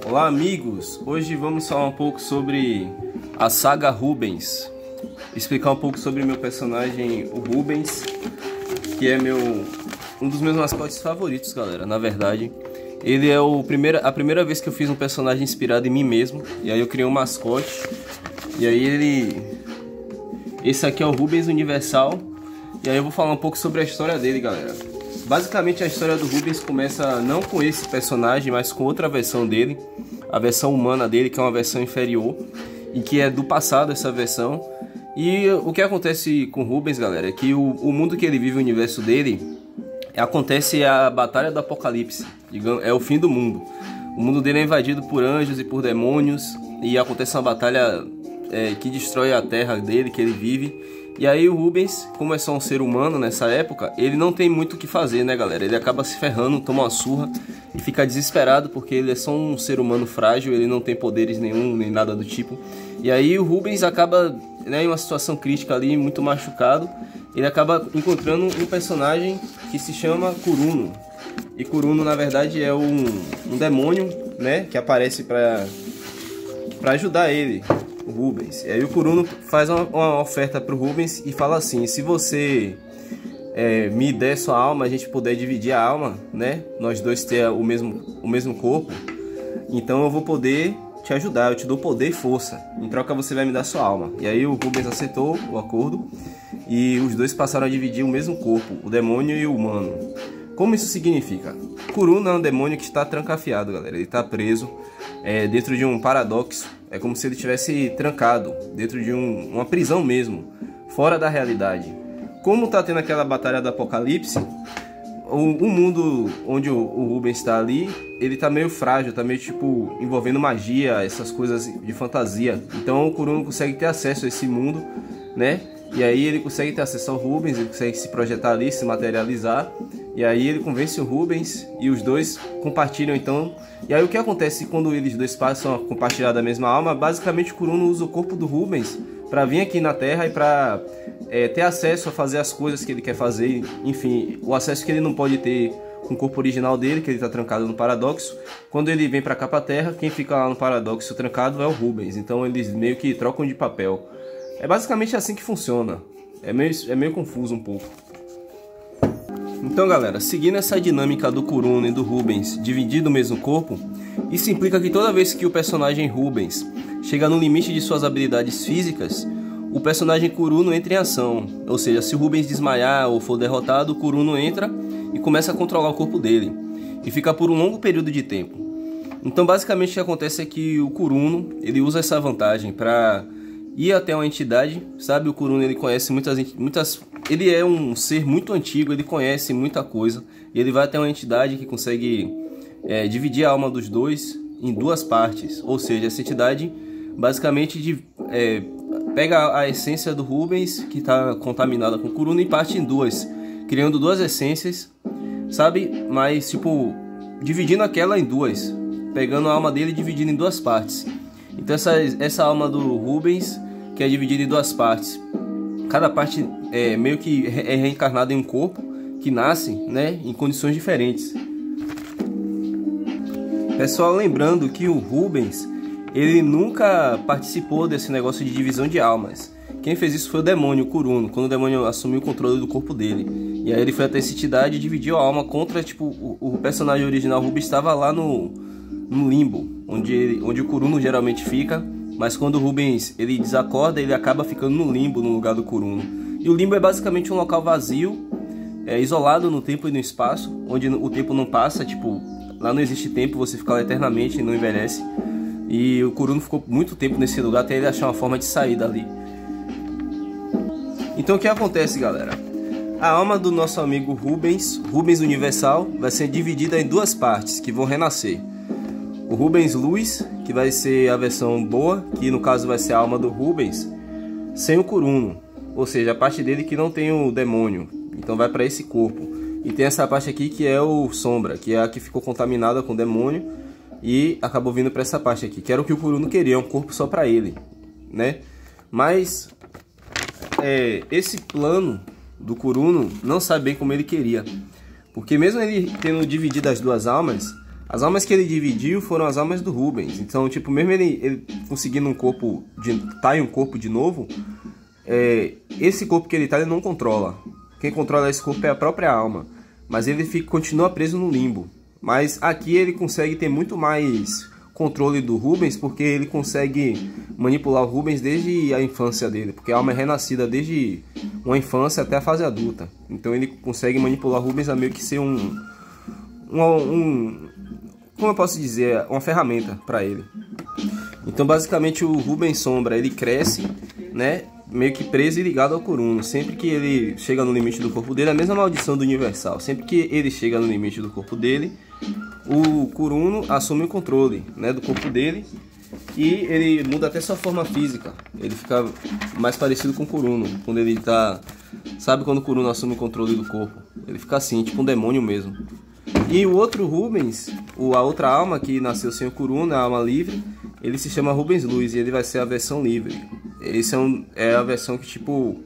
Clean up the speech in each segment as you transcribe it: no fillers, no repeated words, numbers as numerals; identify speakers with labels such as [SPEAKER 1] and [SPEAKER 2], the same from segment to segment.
[SPEAKER 1] Olá amigos, hoje vamos falar um pouco sobre a saga Rubens, explicar um pouco sobre meu personagem, o Rubens, que é um dos meus mascotes favoritos, galera. Na verdade, ele é a primeira vez que eu fiz um personagem inspirado em mim mesmo, e aí eu criei um mascote, e aí esse aqui é o Rubens Universal, e aí eu vou falar um pouco sobre a história dele, galera. Basicamente a história do Rubens começa não com esse personagem, mas com outra versão dele, a versão humana dele, que é uma versão inferior e que é do passado essa versão. E o que acontece com o Rubens, galera, é que o mundo que ele vive, o universo dele, acontece a batalha do apocalipse, digamos, é o fim do mundo. O mundo dele é invadido por anjos e por demônios e acontece uma batalha que destrói a terra dele, que ele vive. E aí o Rubens, como é só um ser humano nessa época, ele não tem muito o que fazer, né, galera? Ele acaba se ferrando, toma uma surra e fica desesperado porque ele é só um ser humano frágil, ele não tem poderes nenhum, nem nada do tipo. E aí o Rubens acaba, né, em uma situação crítica ali, muito machucado. Ele acaba encontrando um personagem que se chama Kuruno. E Kuruno, na verdade, é um demônio, né, que aparece para ajudar ele, o Rubens. E aí o Kuruno faz uma oferta pro Rubens e fala assim: se você me der sua alma, a gente puder dividir a alma, né? Nós dois ter o mesmo corpo, então eu vou poder te ajudar, eu te dou poder e força. Em troca você vai me dar sua alma. E aí o Rubens aceitou o acordo e os dois passaram a dividir o mesmo corpo, o demônio e o humano. Como isso significa? Kuruno é um demônio que está trancafiado, galera. Ele está preso dentro de um paradoxo. É como se ele estivesse trancado dentro de uma prisão mesmo, fora da realidade. Como está tendo aquela batalha do apocalipse, o mundo onde o Rubens está ali, ele está meio frágil, está meio tipo envolvendo magia, essas coisas de fantasia. Então o Kuruno consegue ter acesso a esse mundo, né? E aí ele consegue ter acesso ao Rubens, ele consegue se projetar ali, se materializar. E aí ele convence o Rubens e os dois compartilham então. E aí o que acontece quando eles dois passam a compartilhar da mesma alma? Basicamente o Kuruno usa o corpo do Rubens para vir aqui na Terra e para ter acesso a fazer as coisas que ele quer fazer. Enfim, o acesso que ele não pode ter com o corpo original dele, que ele está trancado no paradoxo. Quando ele vem para cá para a Terra, quem fica lá no paradoxo trancado é o Rubens. Então eles meio que trocam de papel. É basicamente assim que funciona. É meio confuso um pouco. Então, galera, seguindo essa dinâmica do Kuruno e do Rubens dividindo o mesmo corpo, isso implica que toda vez que o personagem Rubens chega no limite de suas habilidades físicas, o personagem Kuruno entra em ação. Ou seja, se o Rubens desmaiar ou for derrotado, o Kuruno entra e começa a controlar o corpo dele. E fica por um longo período de tempo. Então, basicamente, o que acontece é que o Kuruno, ele usa essa vantagem para ir até uma entidade, sabe? O Kuruno, ele conhece muitas... Ele é um ser muito antigo, ele conhece muita coisa. E ele vai até uma entidade que consegue dividir a alma dos dois em duas partes. Ou seja, essa entidade basicamente pega a essência do Rubens, que está contaminada com o Kuruno, e parte em duas, criando duas essências, sabe? Mas, tipo, dividindo aquela em duas, pegando a alma dele e dividindo em duas partes. Então essa alma do Rubens, que é dividida em duas partes, cada parte meio que é reencarnada em um corpo que nasce, né, em condições diferentes. Pessoal, lembrando que o Rubens, ele nunca participou desse negócio de divisão de almas. Quem fez isso foi o demônio, o Kuruno, quando o demônio assumiu o controle do corpo dele. E aí ele foi até essa entidade e dividiu a alma contra, tipo, o personagem original Rubens estava lá no limbo, onde o Kuruno geralmente fica, mas quando o Rubens ele desacorda, ele acaba ficando no limbo no lugar do Kuruno. E o limbo é basicamente um local vazio, isolado no tempo e no espaço, onde o tempo não passa, tipo, lá não existe tempo, você fica lá eternamente e não envelhece. E o Kuruno ficou muito tempo nesse lugar até ele achar uma forma de sair dali. Então o que acontece, galera? A alma do nosso amigo Rubens Universal, vai ser dividida em duas partes que vão renascer. O Rubens Luz, que vai ser a versão boa, que no caso vai ser a alma do Rubens, sem o Kuruno. Ou seja, a parte dele que não tem o demônio. Então vai para esse corpo. E tem essa parte aqui que é o Sombra, que é a que ficou contaminada com o demônio e acabou vindo para essa parte aqui, que era o que o Kuruno queria, um corpo só para ele, né? Mas esse plano do Kuruno não sabe bem como ele queria. Porque mesmo ele tendo dividido as duas almas, As almas que ele dividiu foram as almas do Rubens. Então, tipo, mesmo ele conseguindo um corpo, tá em um corpo de novo, esse corpo que ele tá, ele não controla. Quem controla esse corpo é a própria alma. Mas ele continua preso no limbo. Mas aqui ele consegue ter muito mais controle do Rubens, porque ele consegue manipular o Rubens desde a infância dele, porque a alma é renascida desde uma infância até a fase adulta. Então ele consegue manipular o Rubens a meio que ser como eu posso dizer, uma ferramenta para ele. Então basicamente o Rubens Sombra, ele cresce, né, meio que preso e ligado ao Kuruno. Sempre que ele chega no limite do corpo dele, é a mesma maldição do Universal. Sempre que ele chega no limite do corpo dele, o Kuruno assume o controle, né, do corpo dele, e ele muda até sua forma física. Ele fica mais parecido com o Kuruno quando ele tá... Sabe quando o Kuruno assume o controle do corpo? Ele fica assim, tipo um demônio mesmo. E o outro Rubens, a outra alma que nasceu sem o Kuruno, a alma livre, ele se chama Rubens Luz e ele vai ser a versão livre. Esse é a versão que, tipo,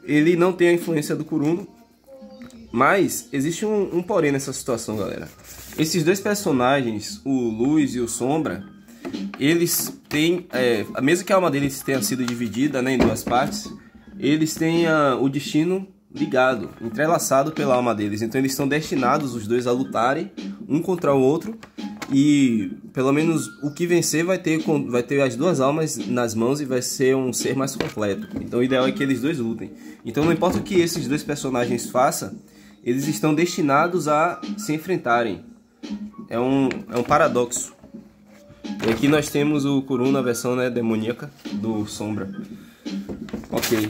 [SPEAKER 1] ele não tem a influência do Kuruno, mas existe um porém nessa situação, galera. Esses dois personagens, o Luz e o Sombra, eles têm, mesmo que a alma deles tenha sido dividida, né, em duas partes, eles têm o destino ligado, entrelaçado pela alma deles. Então eles estão destinados, os dois, a lutarem um contra o outro, e pelo menos o que vencer vai ter as duas almas nas mãos e vai ser um ser mais completo. Então o ideal é que eles dois lutem. Então não importa o que esses dois personagens façam, eles estão destinados a se enfrentarem. É um paradoxo. E aqui nós temos o Kuruno, a versão, né, demoníaca do Sombra. Ok.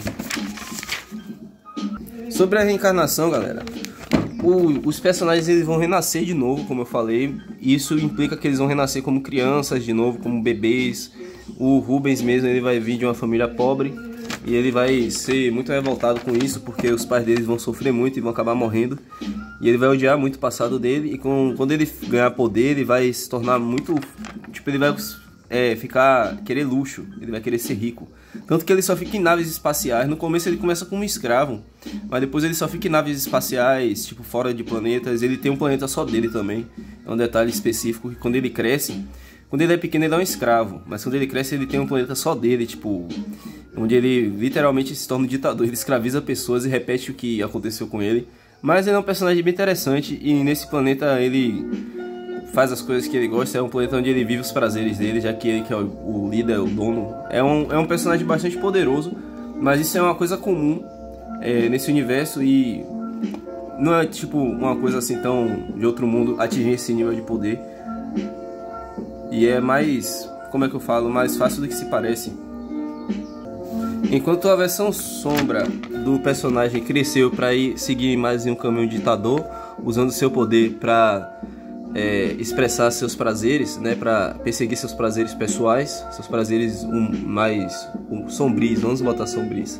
[SPEAKER 1] Sobre a reencarnação, galera, os personagens eles vão renascer de novo, como eu falei. Isso implica que eles vão renascer como crianças de novo, como bebês. O Rubens mesmo, ele vai vir de uma família pobre e ele vai ser muito revoltado com isso, porque os pais deles vão sofrer muito e vão acabar morrendo. E ele vai odiar muito o passado dele, e quando ele ganhar poder, ele vai se tornar muito... Tipo, ele vai querer luxo, ele vai querer ser rico. Tanto que ele só fica em naves espaciais. No começo ele começa como um escravo, mas depois ele só fica em naves espaciais, tipo, fora de planetas. Ele tem um planeta só dele também. É um detalhe específico que quando ele cresce... Quando ele é pequeno ele é um escravo, mas quando ele cresce ele tem um planeta só dele, tipo... Onde ele literalmente se torna um ditador. Ele escraviza pessoas e repete o que aconteceu com ele. Mas ele é um personagem bem interessante, e nesse planeta ele faz as coisas que ele gosta. É um planeta onde ele vive os prazeres dele, já que ele que é o líder, o dono. É um personagem bastante poderoso, mas isso é uma coisa comum nesse universo, e não é tipo uma coisa assim tão de outro mundo atingir esse nível de poder. E é mais, como é que eu falo, mais fácil do que se parece. Enquanto a versão Sombra do personagem cresceu para seguir mais em um caminho ditador, usando seu poder para expressar seus prazeres, né, para perseguir seus prazeres pessoais, seus prazeres mais sombrios, vamos botar sombrios.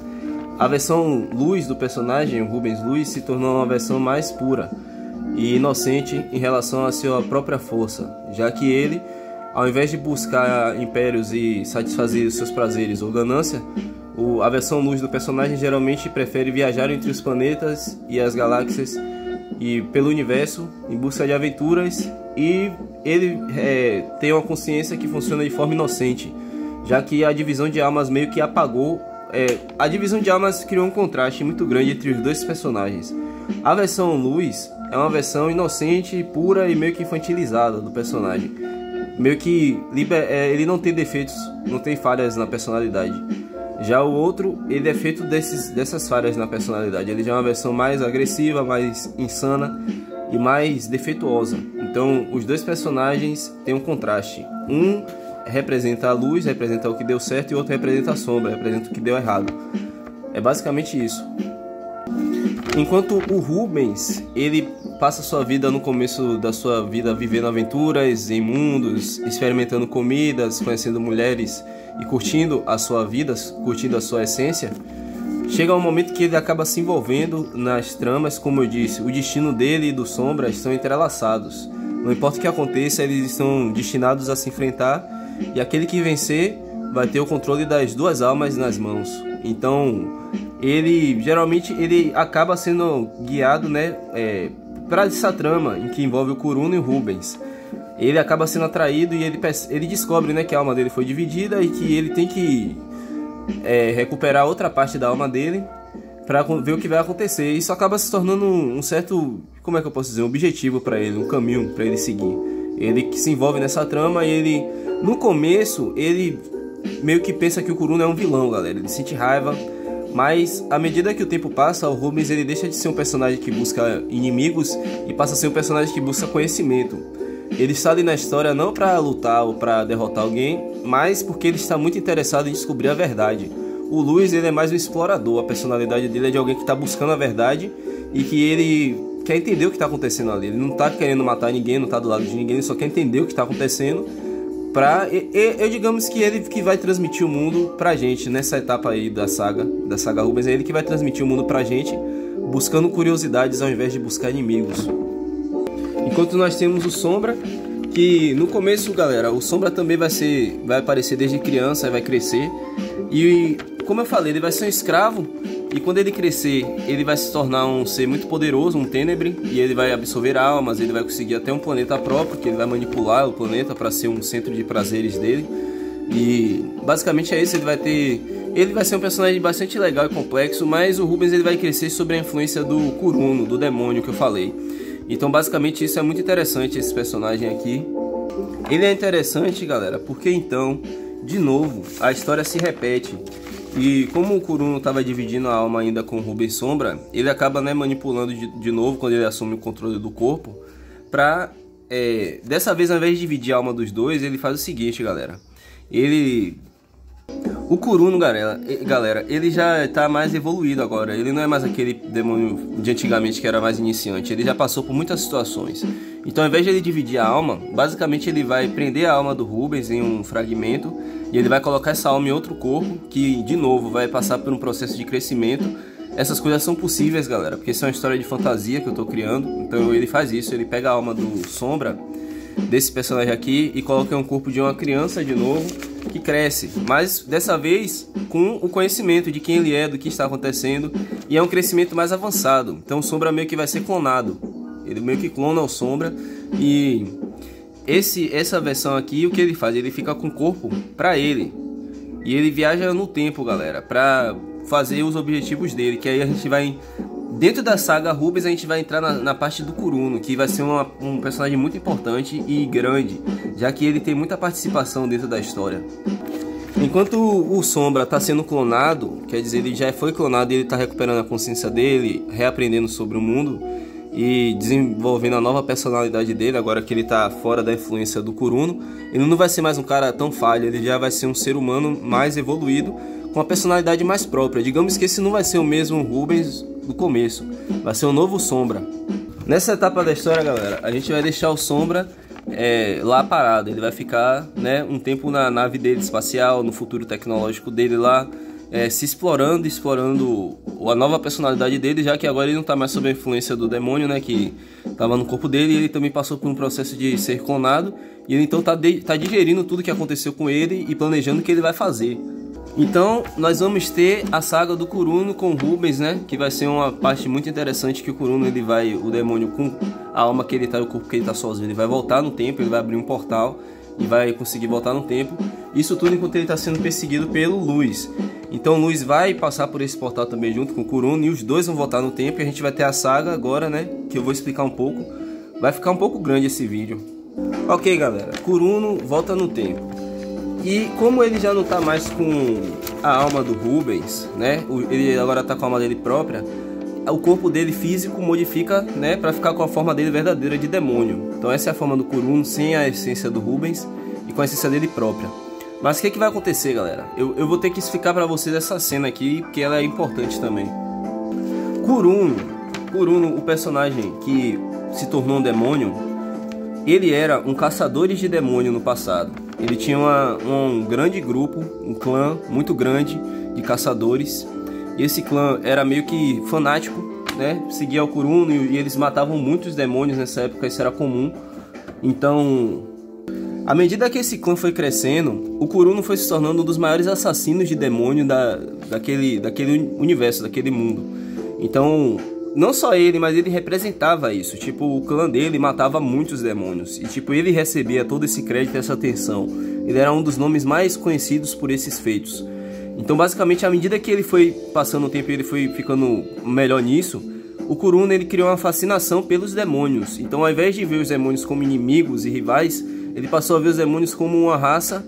[SPEAKER 1] A versão Luz do personagem, o Rubens Luz, se tornou uma versão mais pura e inocente em relação à sua própria força, já que ele, ao invés de buscar impérios e satisfazer os seus prazeres ou ganância, a versão Luz do personagem geralmente prefere viajar entre os planetas e as galáxias e pelo universo em busca de aventuras, e ele tem uma consciência que funciona de forma inocente, já que a divisão de almas meio que apagou. A divisão de almas criou um contraste muito grande entre os dois personagens. A versão Luz é uma versão inocente, pura e meio que infantilizada do personagem. Meio que ele não tem defeitos, não tem falhas na personalidade. Já o outro, ele é feito dessas falhas na personalidade. Ele já é uma versão mais agressiva, mais insana e mais defeituosa. Então, os dois personagens têm um contraste. Um representa a luz, representa o que deu certo, e o outro representa a sombra, representa o que deu errado. É basicamente isso. Enquanto o Rubens, ele passa sua vida no começo da sua vida vivendo aventuras em mundos, experimentando comidas, conhecendo mulheres e curtindo a sua vida, curtindo a sua essência, chega um momento que ele acaba se envolvendo nas tramas. Como eu disse, o destino dele e do Sombra estão entrelaçados. Não importa o que aconteça, eles estão destinados a se enfrentar, e aquele que vencer vai ter o controle das duas almas nas mãos. Então, ele geralmente acaba sendo guiado, né, para essa trama em que envolve o Kuruno e o Rubens. ele acaba sendo atraído e ele descobre, né, que a alma dele foi dividida e que ele tem que recuperar outra parte da alma dele para ver o que vai acontecer. Isso acaba se tornando um certo, como é que eu posso dizer, um objetivo para ele, um caminho para ele seguir. Ele que se envolve nessa trama e ele, no começo, ele meio que pensa que o Kuruna é um vilão, galera. Ele sente raiva, mas à medida que o tempo passa, o Rubens ele deixa de ser um personagem que busca inimigos e passa a ser um personagem que busca conhecimento. Ele está ali na história não para lutar ou para derrotar alguém, mas porque ele está muito interessado em descobrir a verdade. O Luis ele é mais um explorador, a personalidade dele é de alguém que está buscando a verdade e que ele quer entender o que está acontecendo ali. Ele não está querendo matar ninguém, não está do lado de ninguém, ele só quer entender o que está acontecendo. Eu digamos que ele que vai transmitir o mundo pra gente nessa etapa aí da saga Rubens, é ele que vai transmitir o mundo pra gente, buscando curiosidades ao invés de buscar inimigos. Enquanto nós temos o Sombra, que no começo, galera, o Sombra também vai aparecer desde criança, vai crescer. E como eu falei, ele vai ser um escravo. E quando ele crescer, ele vai se tornar um ser muito poderoso, um Tenebre. E ele vai absorver almas, ele vai conseguir até um planeta próprio, que ele vai manipular o planeta para ser um centro de prazeres dele. E basicamente é isso, ele vai ser um personagem bastante legal e complexo. Mas o Rubens ele vai crescer sob a influência do Kuruno, do demônio que eu falei. Então basicamente isso é muito interessante, esse personagem aqui. Ele é interessante, galera, porque então, de novo, a história se repete. E como o Kuruno estava dividindo a alma ainda com o Rubens Sombra, ele acaba, né, manipulando de novo quando ele assume o controle do corpo. Dessa vez, ao invés de dividir a alma dos dois, ele faz o seguinte, galera. O Kuruno, galera, ele já está mais evoluído agora. Ele não é mais aquele demônio de antigamente que era mais iniciante. Ele já passou por muitas situações. Então, ao invés de ele dividir a alma, basicamente ele vai prender a alma do Rubens em um fragmento e ele vai colocar essa alma em outro corpo, que de novo vai passar por um processo de crescimento. Essas coisas são possíveis, galera, porque isso é uma história de fantasia que eu estou criando. Então ele faz isso, ele pega a alma do Sombra, desse personagem aqui, e coloca em um corpo de uma criança de novo, que cresce, mas dessa vez com o conhecimento de quem ele é, do que está acontecendo, e é um crescimento mais avançado. Então o Sombra meio que vai ser clonado, ele meio que clona o Sombra. E essa versão aqui, o que ele faz? Ele fica com o corpo pra ele, e ele viaja no tempo, galera, pra fazer os objetivos dele, que aí a gente vai, dentro da saga Rubens, a gente vai entrar na parte do Kuruno, que vai ser um personagem muito importante e grande, já que ele tem muita participação dentro da história. Enquanto o Sombra está sendo clonado, quer dizer, ele já foi clonado e ele está recuperando a consciência dele, reaprendendo sobre o mundo e desenvolvendo a nova personalidade dele, agora que ele está fora da influência do Kuruno. Ele não vai ser mais um cara tão falho, ele já vai ser um ser humano mais evoluído, com uma personalidade mais própria. Digamos que esse não vai ser o mesmo Rubens do começo, vai ser um novo Sombra. Nessa etapa da história, galera, a gente vai deixar o Sombra lá parado. Ele vai ficar, né, um tempo na nave dele espacial, no futuro tecnológico dele lá, se explorando a nova personalidade dele, já que agora ele não está mais sob a influência do demônio, né, que estava no corpo dele. E ele também passou por um processo de ser clonado, e ele então tá digerindo tudo que aconteceu com ele e planejando o que ele vai fazer. Então nós vamos ter a saga do Kuruno com o Rubens, né, que vai ser uma parte muito interessante, que o Kuruno, o demônio com a alma que ele tá, o corpo que ele tá sozinho, ele vai voltar no tempo, ele vai abrir um portal e vai conseguir voltar no tempo. Isso tudo enquanto ele está sendo perseguido pelo Luis. Então o Luis vai passar por esse portal também junto com o Kuruno, e os dois vão voltar no tempo, e a gente vai ter a saga agora, né, que eu vou explicar um pouco. Vai ficar um pouco grande esse vídeo. Ok, galera, Kuruno volta no tempo. E como ele já não está mais com a alma do Rubens, né, ele agora está com a alma dele própria, o corpo dele físico modifica, né, para ficar com a forma dele verdadeira de demônio. Então essa é a forma do Kuruno, sem a essência do Rubens e com a essência dele própria. Mas o que vai acontecer, galera? Eu vou ter que explicar para vocês essa cena aqui, porque ela é importante também. Kuruno, o personagem que se tornou um demônio, ele era um caçador de demônio no passado. Ele tinha um grande grupo, um clã muito grande de caçadores. E esse clã era meio que fanático, né? Seguia o Kuruno, e eles matavam muitos demônios nessa época, isso era comum. Então, à medida que esse clã foi crescendo, o Kuruno foi se tornando um dos maiores assassinos de demônio daquele universo, daquele mundo. Então, não só ele, mas ele representava isso. Tipo, o clã dele matava muitos demônios. E tipo, ele recebia todo esse crédito e essa atenção. Ele era um dos nomes mais conhecidos por esses feitos. Então, basicamente, à medida que ele foi passando o tempo e ele foi ficando melhor nisso, o Kuruna, ele criou uma fascinação pelos demônios. Então, ao invés de ver os demônios como inimigos e rivais, ele passou a ver os demônios como uma raça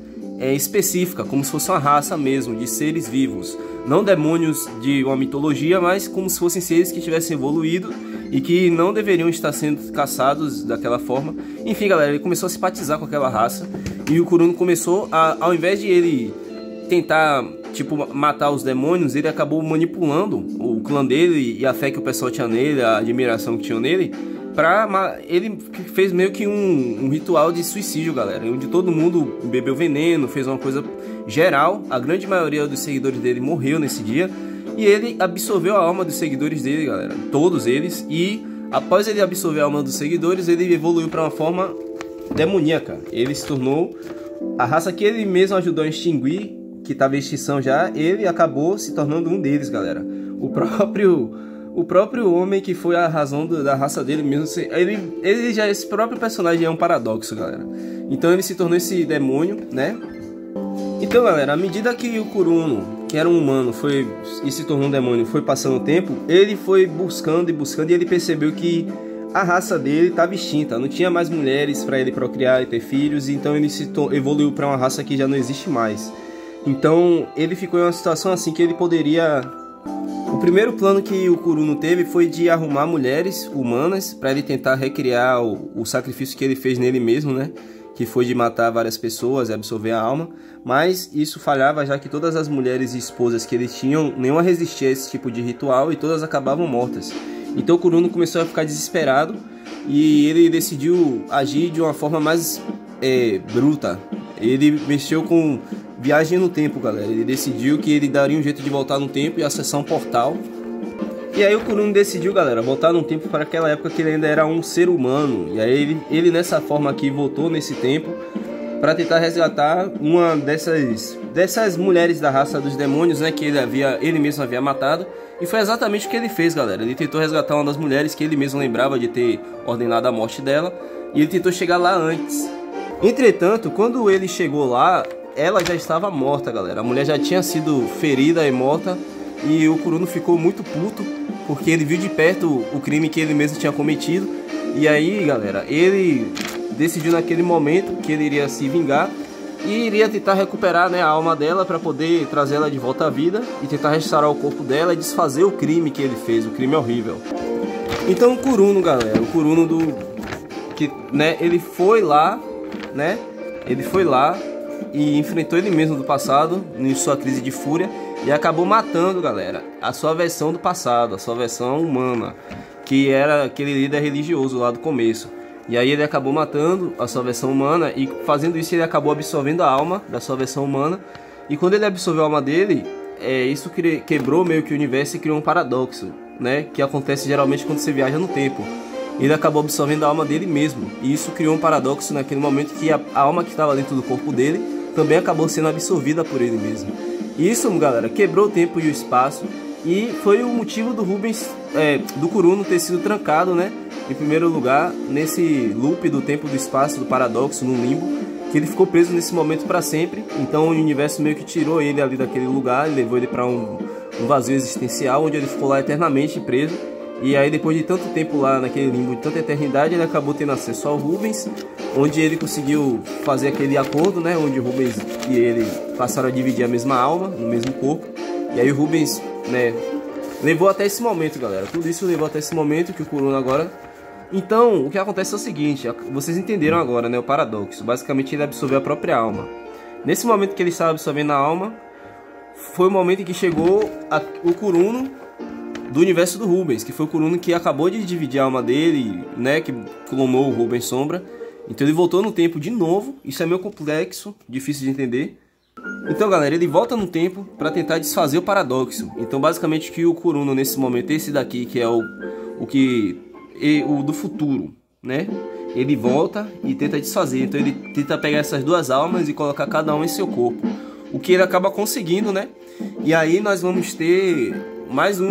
[SPEAKER 1] específica, como se fosse uma raça mesmo, de seres vivos. Não demônios de uma mitologia, mas como se fossem seres que tivessem evoluído e que não deveriam estar sendo caçados daquela forma. Enfim, galera, ele começou a simpatizar com aquela raça. E o Kuruna começou a, ao invés de ele tentar, tipo, matar os demônios, ele acabou manipulando o clã dele e a fé que o pessoal tinha nele, a admiração que tinha nele. Ele fez meio que um ritual de suicídio, galera, onde todo mundo bebeu veneno, fez uma coisa geral. A grande maioria dos seguidores dele morreu nesse dia. E ele absorveu a alma dos seguidores dele, galera, todos eles. E após ele absorver a alma dos seguidores, ele evoluiu para uma forma demoníaca. Ele se tornou a raça que ele mesmo ajudou a extinguir, que estava em extinção já. Ele acabou se tornando um deles, galera. O próprio homem que foi a razão da raça dele mesmo. Esse próprio personagem é um paradoxo, galera. Então ele se tornou esse demônio, né? Então, galera, à medida que o Kuruna, que era um humano, e se tornou um demônio, foi passando o tempo, ele foi buscando e ele percebeu que a raça dele estava extinta. Não tinha mais mulheres para ele procriar e ter filhos. Então ele evoluiu para uma raça que já não existe mais. Então ele ficou em uma situação assim que ele poderia... O primeiro plano que o Kuruna teve foi de arrumar mulheres humanas para ele tentar recriar o sacrifício que ele fez nele mesmo, né? Que foi de matar várias pessoas e absorver a alma. Mas isso falhava, já que todas as mulheres e esposas que ele tinha, nenhuma resistia a esse tipo de ritual e todas acabavam mortas. Então o Kuruna começou a ficar desesperado e ele decidiu agir de uma forma mais bruta. Ele mexeu com viagem no tempo, galera. Ele decidiu que ele daria um jeito de voltar no tempo e acessar um portal. E aí o Kuruna decidiu, galera, voltar no tempo para aquela época que ele ainda era um ser humano. E aí ele nessa forma aqui voltou nesse tempo para tentar resgatar uma dessas mulheres da raça dos demônios, né, que ele mesmo havia matado. E foi exatamente o que ele fez, galera. Ele tentou resgatar uma das mulheres que ele mesmo lembrava de ter ordenado a morte dela. E ele tentou chegar lá antes. Entretanto, quando ele chegou lá, ela já estava morta, galera. A mulher já tinha sido ferida e morta. E o Kuruna ficou muito puto, porque ele viu de perto o crime que ele mesmo tinha cometido. E aí, galera, ele decidiu naquele momento que ele iria se vingar e iria tentar recuperar, né, a alma dela para poder trazer ela de volta à vida e tentar restaurar o corpo dela e desfazer o crime que ele fez, o crime horrível. Então o Kuruna, galera, ele foi lá, né? Ele foi lá e enfrentou ele mesmo do passado em sua crise de fúria e acabou matando, galera, a sua versão do passado, a sua versão humana, que era aquele líder religioso lá do começo. E aí ele acabou matando a sua versão humana e fazendo isso ele acabou absorvendo a alma da sua versão humana. E quando ele absorveu a alma dele, isso quebrou meio que o universo e criou um paradoxo, né? Que acontece geralmente quando você viaja no tempo. Ele acabou absorvendo a alma dele mesmo. E isso criou um paradoxo naquele momento que a alma que estava dentro do corpo dele também acabou sendo absorvida por ele mesmo. E isso, galera, quebrou o tempo e o espaço. E foi o motivo do do Kuruna ter sido trancado, né? Em primeiro lugar, nesse loop do tempo e do espaço, do paradoxo, no limbo, que ele ficou preso nesse momento para sempre. Então o universo meio que tirou ele ali daquele lugar e levou ele para um vazio existencial, onde ele ficou lá eternamente preso. E aí depois de tanto tempo lá naquele limbo, de tanta eternidade, ele acabou tendo acesso ao Rubens, onde ele conseguiu fazer aquele acordo, né? Onde o Rubens e ele passaram a dividir a mesma alma, no mesmo corpo. E aí o Rubens, né, levou até esse momento, galera. Tudo isso levou até esse momento que o Kuruna agora... Então, o que acontece é o seguinte, vocês entenderam agora, né, o paradoxo. Basicamente ele absorveu a própria alma. Nesse momento que ele estava absorvendo a alma, foi o momento em que chegou o Kuruna do universo do Rubens, que foi o Kuruna que acabou de dividir a alma dele, né, que clonou o Rubens Sombra. Então ele voltou no tempo de novo. Isso é meio complexo, difícil de entender. Então, galera, ele volta no tempo para tentar desfazer o paradoxo. Então, basicamente, que o Kuruna nesse momento, esse daqui que é o do futuro, né? Ele volta e tenta desfazer. Então ele tenta pegar essas duas almas e colocar cada uma em seu corpo, o que ele acaba conseguindo, né? E aí nós vamos ter mais uma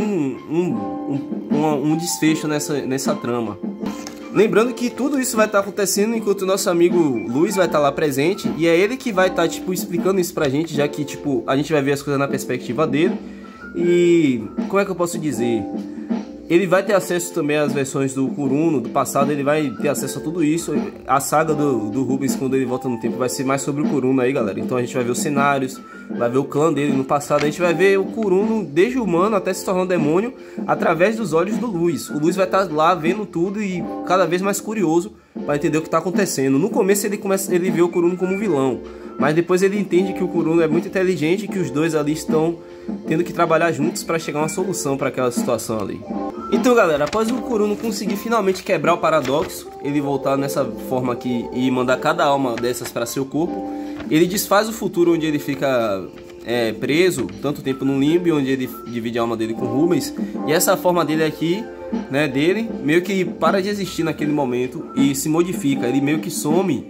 [SPEAKER 1] um desfecho nessa trama. Lembrando que tudo isso vai estar acontecendo enquanto o nosso amigo Luis vai estar lá presente, e é ele que vai estar, tipo, explicando isso pra gente, já que, tipo, a gente vai ver as coisas na perspectiva dele. E como é que eu posso dizer? Ele vai ter acesso também às versões do Kuruno, do passado, ele vai ter acesso a tudo isso. A saga do Rubens, quando ele volta no tempo, vai ser mais sobre o Kuruno aí, galera. Então a gente vai ver os cenários, vai ver o clã dele no passado. A gente vai ver o Kuruno desde humano até se tornar um demônio, através dos olhos do Luis. O Luis vai estar lá vendo tudo e cada vez mais curioso para entender o que está acontecendo. No começo ele vê o Kuruno como vilão, mas depois ele entende que o Kuruno é muito inteligente e que os dois ali estão tendo que trabalhar juntos para chegar a uma solução para aquela situação ali. Então, galera, após o Kuruno conseguir finalmente quebrar o paradoxo, ele voltar nessa forma aqui e mandar cada alma dessas para seu corpo, ele desfaz o futuro onde ele fica preso tanto tempo no limbo, onde ele divide a alma dele com Rubens, e essa forma dele aqui, né, dele, meio que para de existir naquele momento e se modifica, ele meio que some,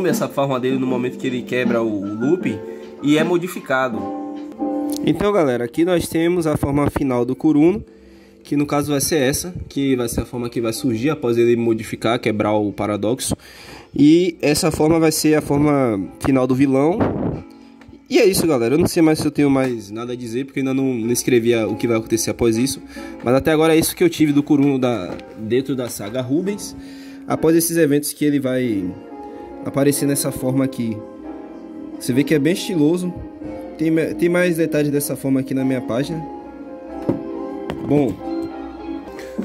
[SPEAKER 1] essa forma dele no momento que ele quebra o loop e é modificado. Então, galera, aqui nós temos a forma final do Kuruno, que no caso vai ser essa, que vai ser a forma que vai surgir após ele modificar, quebrar o paradoxo. E essa forma vai ser a forma final do vilão. E é isso, galera. Eu não sei mais se eu tenho mais nada a dizer, porque ainda não escrevi o que vai acontecer após isso. Mas até agora é isso que eu tive do Kuruno dentro da saga Rubens. Após esses eventos que ele vai aparecer nessa forma aqui. Você vê que é bem estiloso. Tem mais detalhes dessa forma aqui na minha página. Bom,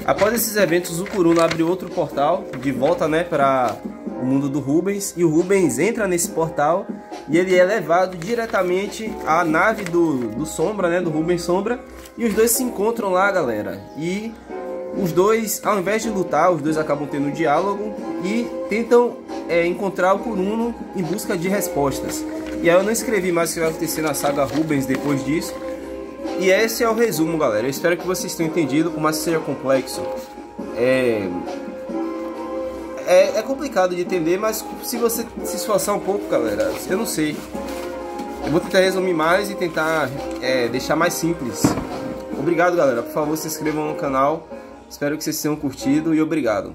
[SPEAKER 1] após esses eventos, o Kuruno abre outro portal de volta, né, para o mundo do Rubens, e o Rubens entra nesse portal e ele é levado diretamente à nave do Sombra, né, do Rubens Sombra, e os dois se encontram lá, galera. E os dois, ao invés de lutar, os dois acabam tendo um diálogo e tentam encontrar o Kuruno em busca de respostas. E aí eu não escrevi mais o que vai acontecer na saga Rubens depois disso. E esse é o resumo, galera. Eu espero que vocês tenham entendido, por mais que seja complexo. É complicado de entender, mas se você se esforçar um pouco, galera, eu não sei. Eu vou tentar resumir mais e tentar deixar mais simples. Obrigado, galera. Por favor, se inscrevam no canal. Espero que vocês tenham curtido e obrigado.